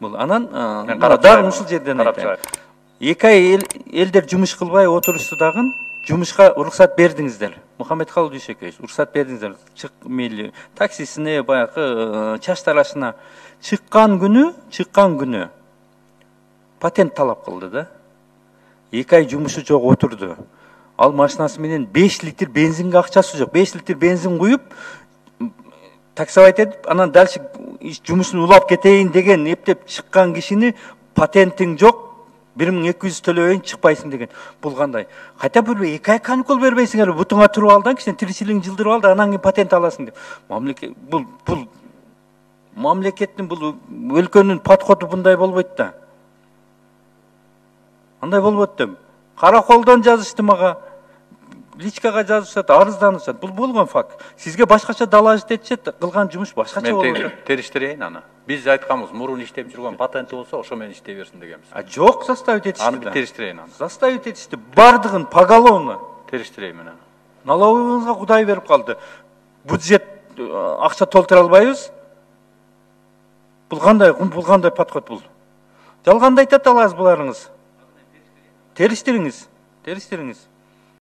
Бул анан карап ушул жерден карап айтайын. 2 ай элдер жумуш кылбай отурушты дагы жумушка уруксат бердиңиздер. Мухаммедкалый Дүйшөкөевич, уруксат бердиңиздер. Чык мейли таксисине, баягы чач тарашына чыккан күнү патент талап кылды да. 2 ай жумушу жок отурду. Ал машинасы менен 5 литр бензинге акчасы жок. 5 литр бензин куюп, таксовать этип, анан дальше жумушун улап кетейин деген эптеп чыккан кишини патентиң жок, 1200 төлөбөйүн чыкпайсың деген. Бул кандай? Кайта бир 2 ай каникул бербейсиңер, бутуңа туруп ал да, кичине тиричилигиң жылдырып ал да, анан кийин патент аласың деп. Мамлекет бул мамлекеттин, бул өлкөнүн подходу мындай болбойт да. Андай болбойт да. Караколдон жазышты мага, личкага жазышат, арызданышат. Бул болгон факт. Сизге башкача далажет этишет, кылган жумуш башкача болот. Мен териштирейин аны. Биз айтканбыз, мурун иштеп жүргөн патенти болсо, ошо менен иштей берсин дегенбиз. Жок, заставить этишти. Аны бир териштирейин аны. Заставить этишти. Бардыгын поголовно. Териштирейин мен аны. Налогуңузга Кудай берип калды. Бюджет акча толтура албайбыз. Бул кандай подход бул? Жалганда айтат аласыз буларыңыз. Териштириңиз.